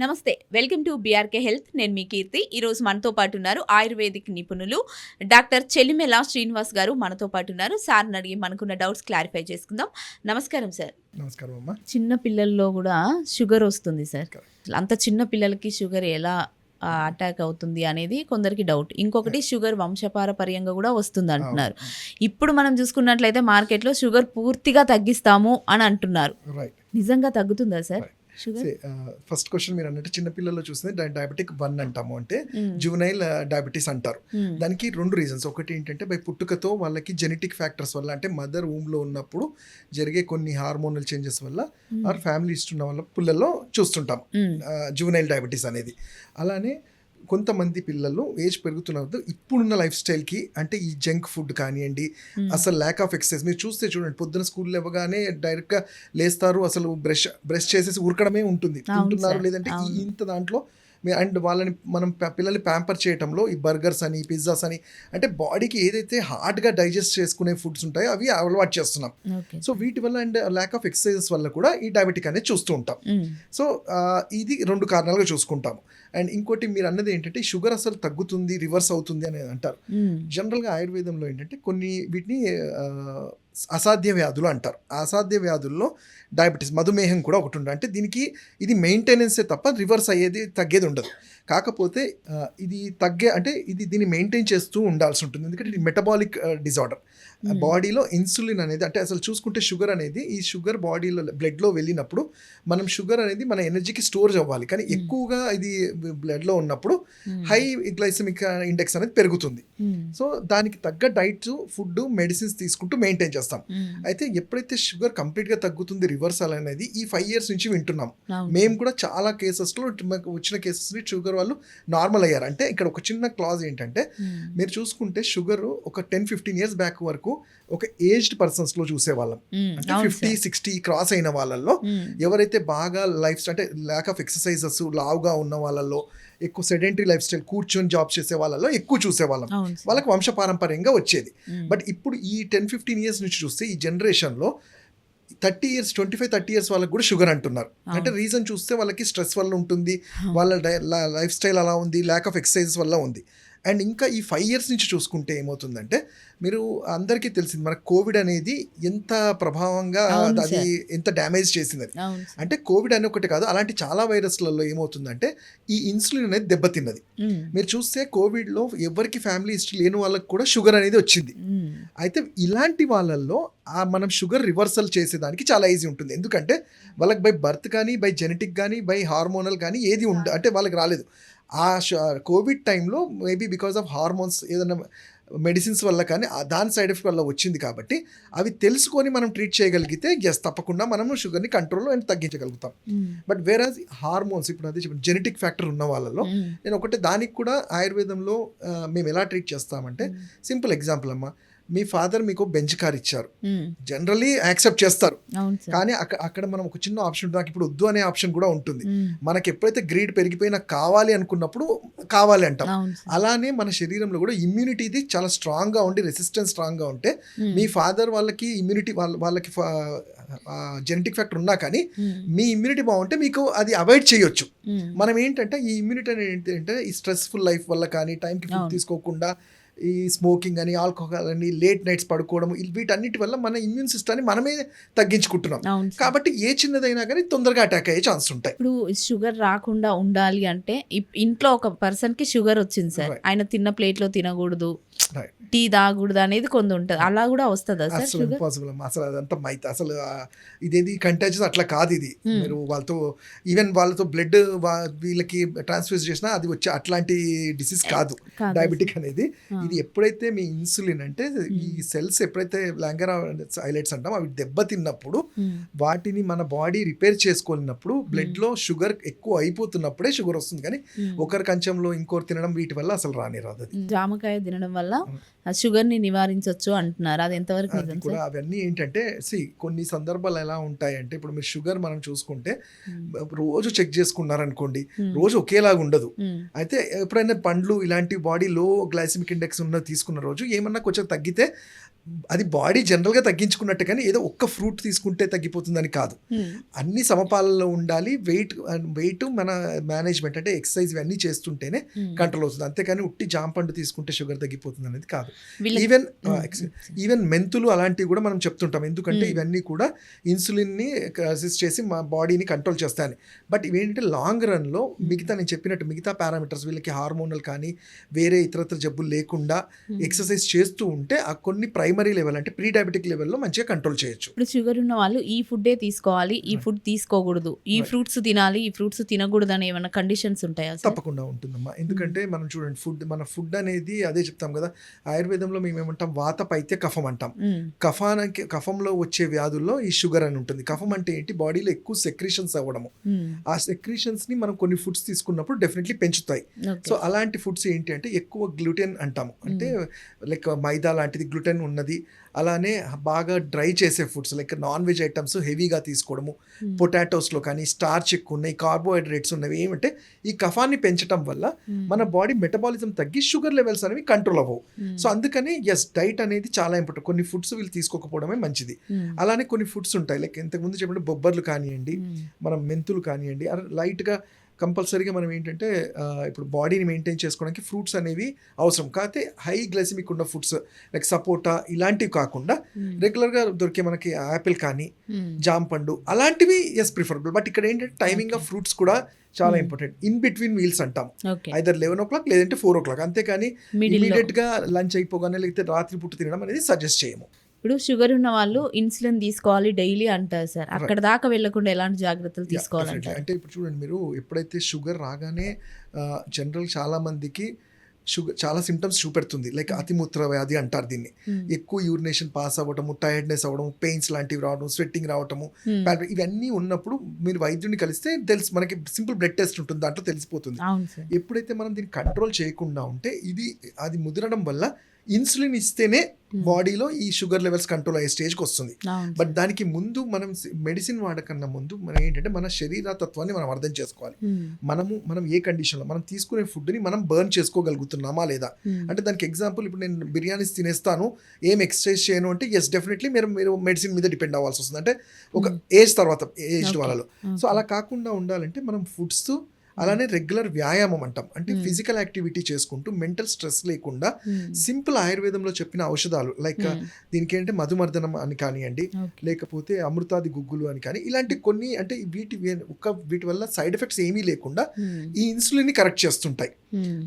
నమస్తే. Welcome to BRK health. నేను మీ కీర్తి. ఈరోజు మనతో పాటు ఉన్నారు ఆయుర్వేదిక్ నిపుణులు డాక్టర్ చెలిమెల శ్రీనివాస్ గారు మనతో పాటు ఉన్నారు. సార్ని అడిగి మనకున్న డౌట్స్ క్లారిఫై చేసుకుందాం. నమస్కారం సార్. నమస్కారం అమ్మా. చిన్న పిల్లల్లో కూడా షుగర్ వస్తుంది సార్. అంత చిన్న పిల్లలకి షుగర్ ఎలా అటాక్ అవుతుంది అనేది కొందరికి డౌట్. ఇంకొకటి షుగర్ వంశపారపర్యంగా కూడా వస్తుంది అంటున్నారు. ఇప్పుడు మనం చూసుకున్నట్లయితే మార్కెట్లో షుగర్ పూర్తిగా తగ్గిస్తాము అని అంటున్నారు. నిజంగా తగ్గుతుందా సార్ షుగర్? ఫస్ట్ క్వశ్చన్ మీరు అన్నట్టు చిన్నపిల్లల్లో చూస్తే డయాబెటిక్ 1 అంటాము, అంటే జువెనైల్ డయాబెటీస్ అంటారు. దానికి 2 రీజన్స్. ఒకటి ఏంటంటే బై పుట్టుకతో వాళ్ళకి జెనెటిక్ ఫ్యాక్టర్స్ వల్ల, అంటే మదర్ వూమ్లో ఉన్నప్పుడు జరిగే కొన్ని హార్మోనల్ చేంజెస్ వల్ల ఆర్ ఫ్యామిలీ హిస్టరీ వల్ల పిల్లల్లో చూస్తుంటాం జువెనైల్ డయాబెటీస్ అనేది. అలానే కొంతమంది పిల్లలు ఏజ్ పెరుగుతున్న ఇప్పుడున్న లైఫ్ స్టైల్కి, అంటే ఈ జంక్ ఫుడ్ కానివ్వండి, అసలు ల్యాక్ ఆఫ్ ఎక్సర్సైజ్ మీరు చూస్తే చూడండి, పొద్దున స్కూల్లో ఇవ్వగానే డైరెక్ట్గా లేస్తారు, అసలు బ్రష్ చేసేసి ఉరకడమే ఉంటుంది. తింటున్నారు లేదంటే ఇంత దాంట్లో. అండ్ మనం పిల్లల్ని ప్యాంపర్ చేయడంలో ఈ బర్గర్స్ అని, పిజ్జాస్ అని, అంటే బాడీకి ఏదైతే హార్డ్గా డైజెస్ట్ చేసుకునే ఫుడ్స్ ఉంటాయో అవి అలవాటు చేస్తున్నాం. సో వీటి వల్ల అండ్ ల్యాక్ ఆఫ్ ఎక్సర్సైజెస్ వల్ల కూడా ఈ డయాబెటిక్ అనేది చూస్తూ ఉంటాం. సో ఇది 2 కారణాలుగా చూసుకుంటాము. అండ్ ఇంకోటి మీరు అన్నది ఏంటంటే షుగర్ అసలు తగ్గుతుంది, రివర్స్ అవుతుంది అనేది అంటారు. జనరల్గా ఆయుర్వేదంలో ఏంటంటే కొన్ని వీటిని అసాధ్య వ్యాధులు అంటారు. ఆ అసాధ్య వ్యాధుల్లో డయాబెటీస్, మధుమేహం కూడా ఒకటి ఉంది. అంటే దీనికి ఇది మెయింటెనెన్సే తప్ప రివర్స్ తగ్గేది ఉండదు. కాకపోతే ఇది దీన్ని మెయింటైన్ చేస్తూ ఉండాల్సి ఉంటుంది. ఎందుకంటే ఇది మెటబాలిక్ డిజార్డర్. బాడీలో ఇన్సులిన్ అనేది, అంటే అసలు చూసుకుంటే షుగర్ అనేది, ఈ షుగర్ బాడీలో బ్లడ్లో వెళ్ళినప్పుడు మనం షుగర్ అనేది మన ఎనర్జీకి స్టోర్ అవ్వాలి. కానీ ఎక్కువగా ఇది బ్లడ్లో ఉన్నప్పుడు హై గ్లైసెమిక్ ఇండెక్స్ అనేది పెరుగుతుంది. సో దానికి తగ్గ డైట్, ఫుడ్, మెడిసిన్స్ తీసుకుంటూ మెయింటైన్ చేస్తాం. అయితే ఎప్పుడైతే షుగర్ కంప్లీట్గా తగ్గుతుంది, రివర్సల్ అనేది ఈ 5 years నుంచి వింటున్నాం. మేము కూడా చాలా కేసెస్లో వచ్చిన కేసెస్ని షుగర్ వాళ్ళు నార్మల్ అయ్యారు. అంటే ఇక్కడ ఒక చిన్న క్లాజ్ ఏంటంటే, మీరు చూసుకుంటే షుగర్ ఒక 10-15 years బ్యాక్ వరకు ఒక ఏజ్డ్ పర్సన్స్లో చూసేవాళ్ళం. అంటే 50-60 క్రాస్ అయిన వాళ్ళల్లో ఎవరైతే బాగా లైఫ్ అంటే ల్యాక్ ఆఫ్ ఎక్సర్సైజెస్, లావుగా ఉన్న వాళ్ళల్లో, ఎక్కువ సెడెంటరీ లైఫ్ స్టైల్, కూర్చొని జాబ్ చేసే వాళ్ళలో ఎక్కువ చూసేవాళ్ళం. వాళ్ళకి వంశపారంపర్యంగా వచ్చేది. బట్ ఇప్పుడు ఈ 10-15 years నుంచి చూస్తే ఈ జనరేషన్లో 25-30 years వాళ్ళకి కూడా షుగర్ అంటున్నారు. అంటే రీజన్ చూస్తే వాళ్ళకి స్ట్రెస్ వల్ల ఉంటుంది, వాళ్ళ లైఫ్ స్టైల్ అలా ఉంది, ల్యాక్ ఆఫ్ ఎక్సర్సైజ్ వల్ల ఉంది. అండ్ ఇంకా ఈ 5 years నుంచి చూసుకుంటే ఏమవుతుందంటే, మీరు అందరికీ తెలిసింది మన కోవిడ్ అనేది ఎంత ప్రభావంగా అది ఎంత డ్యామేజ్ చేసింది. అంటే కోవిడ్ అని ఒకటి కాదు, అలాంటి చాలా వైరస్లలో ఏమవుతుందంటే ఈ ఇన్సులిన్ అనేది దెబ్బతిన్నది. మీరు చూస్తే కోవిడ్లో ఎవరికి ఫ్యామిలీ హిస్టరీ లేని వాళ్ళకి కూడా షుగర్ అనేది వచ్చింది. అయితే ఇలాంటి వాళ్ళల్లో మనం షుగర్ రివర్సల్ చేసేదానికి చాలా ఈజీ ఉంటుంది. ఎందుకంటే వాళ్ళకి బై బర్త్ కానీ, బై జెనెటిక్ కానీ, బై హార్మోనల్ కానీ ఏది అంటే వాళ్ళకి రాలేదు. ఆ కోవిడ్ టైంలో మేబీ బికాస్ ఆఫ్ హార్మోన్స్, ఏదైనా మెడిసిన్స్ వల్ల కానీ దాని సైడ్ ఎఫెక్ట్ వల్ల వచ్చింది. కాబట్టి అవి తెలుసుకొని మనం ట్రీట్ చేయగలిగితే తప్పకుండా మనం షుగర్ని కంట్రోల్లో అండ్ తగ్గించగలుగుతాం. బట్ వేరాజ్ హార్మోన్స్, ఇప్పుడు అదే చెప్పండి, జెనెటిక్ ఫ్యాక్టర్ ఉన్న వాళ్ళలో నేను ఒకటే, దానికి కూడా ఆయుర్వేదంలో మేము ఎలా ట్రీట్ చేస్తామంటే, సింపుల్ ఎగ్జాంపుల్ అమ్మా, మీ ఫాదర్ మీకు బెంచ్ కార్ ఇచ్చారు, జనరలీ యాక్సెప్ట్ చేస్తారు. కానీ అక్కడ మనం ఒక చిన్న ఆప్షన్ ఉంటుంది, నాకు ఇప్పుడు వద్దు అనే ఆప్షన్ కూడా ఉంటుంది. మనకి ఎప్పుడైతే గ్రీడ్ పెరిగిపోయినా కావాలి అనుకున్నప్పుడు కావాలి అంటాం. అలానే మన శరీరంలో కూడా ఇమ్యూనిటీది చాలా స్ట్రాంగ్గా ఉండి, రెసిస్టెన్స్ స్ట్రాంగ్గా ఉంటే, మీ ఫాదర్ వాళ్ళకి ఇమ్యూనిటీ వాళ్ళకి జెనెటిక్ ఫ్యాక్టర్ ఉన్నా కానీ మీ ఇమ్యూనిటీ బాగుంటే మీకు అది అవాయిడ్ చేయొచ్చు. మనం ఏంటంటే ఈ ఇమ్యూనిటీ అనేది ఏంటంటే ఈ స్ట్రెస్ఫుల్ లైఫ్ వల్ల కానీ, టైంకి ఫుడ్ తీసుకోకుండా, ఈ స్మోకింగ్ అని, ఆల్కహాల్ అని, లేట్ నైట్స్ పడుకోవడం, వీటన్నిటి వల్ల మన ఇమ్యూన్ సిస్టమ్ని మనమే తగ్గించుకుంటున్నాం. కాబట్టి ఏ చిన్నదైనా కానీ తొందరగా అటాక్ అయ్యే ఛాన్స్ ఉంటాయి. ఇప్పుడు షుగర్ రాకుండా ఉండాలి అంటే, ఇంట్లో ఒక పర్సన్కి షుగర్ వచ్చింది సార్, ఆయన తిన్న ప్లేట్లో తినకూడదు, టీ తాగకూడదు అనేది కొంత ఉంటుంది. అలా కూడా వస్తుందా సార్? అసలు ఇంపాసిబుల్ అమ్మా. అసలు అదంతా మైత్. అసలు ఇదేది కంటాజియస్ అట్లా కాదు. ఇది మీరు వాళ్ళతో బ్లడ్ వీళ్ళకి ట్రాన్స్ఫ్యూజ్ చేసినా అది వచ్చే అట్లాంటి డిసీజ్ కాదు డయాబెటిక్ అనేది. ఇది ఎప్పుడైతే మీ ఇన్సులిన్, అంటే ఈ సెల్స్ ఎప్పుడైతే లాంగర్ ఐలెట్స్ అంటాం, అవి దెబ్బతిన్నప్పుడు వాటిని మన బాడీ రిపేర్ చేసుకోలేనప్పుడు బ్లడ్లో షుగర్ ఎక్కువ అయిపోతున్నప్పుడే షుగర్ వస్తుంది. కానీ ఒకరి కంచంలో ఇంకోరు తినడం, వీటి వల్ల అసలు రాదు. జామకాయ తినడం వల్ల వల్ల షుగర్ని నివారించవచ్చు అంటున్నారు. అది ఎంతవరకు అది నిజం కూడా సార్? అవన్నీ ఏంటంటే కొన్ని సందర్భాలు ఎలా ఉంటాయంటే ఇప్పుడు మీరు షుగర్ మనం చూసుకుంటే రోజు చెక్ చేసుకున్నారనుకోండి, రోజు ఒకేలాగా ఉండదు. అయితే ఎప్పుడైనా పండ్లు ఇలాంటి బాడీ లో గ్లైసిమిక్ ఇండెక్స్ ఉన్న తీసుకున్న రోజు ఏమన్నా కొంచెం తగ్గితే అది బాడీ జనరల్గా తగ్గించుకున్నట్టు, కానీ ఏదో ఒక్క ఫ్రూట్ తీసుకుంటే తగ్గిపోతుందని కాదు. అన్ని సమపాలలో ఉండాలి. వెయిట్ మన మేనేజ్మెంట్ అంటే ఎక్సర్సైజ్ ఇవన్నీ చేస్తుంటేనే కంట్రోల్ అవుతుంది. అంతేకాని ఉట్టి జాంపండు తీసుకుంటే షుగర్ తగ్గిపోతుంది అనేది కాదు. ఈవెన్ మెంతులు అలాంటివి కూడా మనం చెప్తుంటాం, ఎందుకంటే ఇవన్నీ కూడా ఇన్సులిన్ని అసిస్ట్ చేసి మా బాడీని కంట్రోల్ చేస్తాయని. బట్ ఇవేంటంటే లాంగ్ రన్లో నేను చెప్పినట్టు మిగతా పారామీటర్స్ వీళ్ళకి హార్మోనల్ కానీ వేరే ఇతరత్ర జబ్బులు లేకుండా ఎక్సర్సైజ్ చేస్తూ ఉంటే ఆ కొన్ని ప్రైమరీ లెవెల్ అంటే ప్రీ డయాబెటిక్ లెవెల్లో మంచిగా కంట్రోల్ చేయొచ్చు. ఇప్పుడు షుగర్ ఉన్న వాళ్ళు ఈ ఫుడ్డే తీసుకోవాలి, ఈ ఫుడ్ తీసుకోకూడదు, ఈ ఫ్రూట్స్ తినాలి, ఈ ఫ్రూట్స్ తినకూడదు అని ఏమైనా కండిషన్స్ ఉంటాయా సార్? తప్పకుండా ఉంటుందమ్మా. ఎందుకంటే మనం చూడండి మన ఫుడ్ అనేది అదే చెప్తాం కదా, ఆయుర్వేదంలో మేము ఏమంటాం వాత పైత్య కఫం అంటాం. కఫంలో వచ్చే వ్యాధుల్లో ఈ షుగర్ అని ఉంటుంది. కఫం అంటే ఏంటి, బాడీలో ఎక్కువ సెక్రీషన్స్ అవ్వడము. ఆ సెక్రీషన్స్ ని మనం కొన్ని ఫుడ్స్ తీసుకున్నప్పుడు డెఫినెట్లీ పెంచుతాయి. సో అలాంటి ఫుడ్స్ ఏంటి అంటే ఎక్కువ గ్లూటెన్ అంటాము, అంటే లైక్ మైదా లాంటిది గ్లూటెన్ ఉన్నది. అలానే బాగా డ్రై చేసే foods like non veg items హెవీగా తీసుకోవడము, పొటాటోస్లో కానీ స్టార్చ్ ఎక్కువ ఉన్నాయి, కార్బోహైడ్రేట్స్ ఉన్నవి. ఏమంటే ఈ కఫాన్ని పెంచడం వల్ల మన బాడీ మెటబాలిజం తగ్గి షుగర్ లెవెల్స్ అనేవి కంట్రోల్ అవ్వవు. సో అందుకని డైట్ అనేది చాలా ఇంపార్టెంట్. కొన్ని ఫుడ్స్ వీళ్ళు తీసుకోకపోవడమే మంచిది. అలానే కొన్ని ఫుడ్స్ ఉంటాయి లైక్ ఇంతకుముందు చెప్పిన బొబ్బర్లు కానివ్వండి, మనం మెంతులు కానివ్వండి, లైట్గా కంపల్సరీగా మనం ఏంటంటే ఇప్పుడు బాడీని మెయింటైన్ చేసుకోవడానికి ఫ్రూట్స్ అనేవి అవసరం. కాకపోతే హై గ్లైసిమిక్ ఉన్న ఫుడ్స్ లైక్ సపోటా ఇలాంటివి కాకుండా రెగ్యులర్గా దొరికే మనకి యాపిల్ కానీ జాంపండు అలాంటివి ప్రిఫరబుల్. బట్ ఇక్కడ ఏంటంటే టైమింగ్ ఆఫ్ ఫ్రూట్స్ కూడా చాలా ఇంపార్టెంట్. ఇన్ బిట్వీన్ మీల్స్ అంటాం, ఐదర్ 11 o'clock లేదంటే 4 o'clock. అంతేకాని ఇమీడియట్ గా లంచ్ అయిపోగానే లేకపోతే రాత్రి పూట తినడం అనేది సజెస్ట్ చేయము. ఇప్పుడు షుగర్ ఉన్న వాళ్ళు ఇన్సులిన్ తీసుకోవాలి డైలీ అంటారు సార్, అక్కడ దాకా వెళ్లకుండా ఎలాంటి జాగ్రత్తలు తీసుకోవాలంటారు? అంటే ఇప్పుడు చూడండి, మీరు ఎప్పుడైతే షుగర్ రాగానే జనరల్ చాలా మందికి షుగర్ చాలా సిమ్టమ్స్ చూపెడుతుంది. లైక్ అతిమూత్ర వ్యాధి అంటారు దీన్ని. ఎక్కువ యూరినేషన్ పాస్ అవ్వడము, టైర్డ్నెస్ అవ్వడము, పెయిన్స్ లాంటివి రావడం, స్వెట్టింగ్ రావటము, ఇవన్నీ ఉన్నప్పుడు మీరు వైద్యుడిని కలిస్తే మనకి సింపుల్ బ్లడ్ టెస్ట్ ఉంటుంది, దాంట్లో తెలిసిపోతుంది. ఎప్పుడైతే మనం దీన్ని కంట్రోల్ చేయకుండా ఉంటే అది ముదరడం వల్ల ఇన్సులిన్ ఇస్తేనే బాడీలో ఈ షుగర్ లెవెల్స్ కంట్రోల్ అయ్యే స్టేజ్కి వస్తుంది. బట్ దానికి ముందు మనం మెడిసిన్ వాడకన్నా ముందు మనం ఏంటంటే మన శరీర తత్వాన్ని మనం అర్థం చేసుకోవాలి. మనం ఏ కండిషన్లో మనం తీసుకునే ఫుడ్ని మనం బర్న్ చేసుకోగలుగుతున్నామా లేదా. అంటే దానికి ఎగ్జాంపుల్, ఇప్పుడు నేను బిర్యానీస్ తినేస్తాను, ఏం ఎక్సర్సైజ్ చేయను అంటే డెఫినెట్లీ మీరు మెడిసిన్ మీద డిపెండ్ అవ్వాల్సి వస్తుంది, అంటే ఒక ఏజ్ తర్వాత ఏజ్డ్ వాళ్ళలో. సో అలా కాకుండా ఉండాలంటే మనం ఫుడ్స్ అలానే రెగ్యులర్ వ్యాయామం అంటాం, అంటే ఫిజికల్ యాక్టివిటీ చేసుకుంటూ మెంటల్ స్ట్రెస్ లేకుండా సింపుల్ ఆయుర్వేదంలో చెప్పిన ఔషధాలు లైక్ దీనికి ఏంటంటే మధుమర్దనం అని కానివ్వండి, లేకపోతే అమృతాది గుగ్గులు అని కానీ, ఇలాంటి కొన్ని అంటే వీటి వల్ల సైడ్ ఎఫెక్ట్స్ ఏమీ లేకుండా ఈ ఇన్సులిన్ ని కరెక్ట్ చేస్తుంటాయి.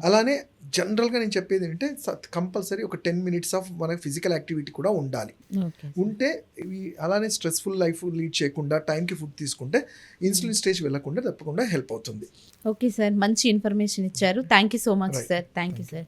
అలానే జనరల్గా నేను చెప్పేది ఏంటంటే కంపల్సరీ ఒక 10 minutes ఆఫ్ మనకి ఫిజికల్ యాక్టివిటీ కూడా ఉండాలి. ఉంటే అలానే స్ట్రెస్ఫుల్ లైఫ్ లీడ్ చేయకుండా టైంకి ఫుడ్ తీసుకుంటే ఇన్సులిన్ స్టేజ్ వెళ్ళకుండా తప్పకుండా హెల్ప్ అవుతుంది. ఓకే సార్, మంచి ఇన్ఫర్మేషన్ ఇచ్చారు. Thank you so much sir. Thank you sir.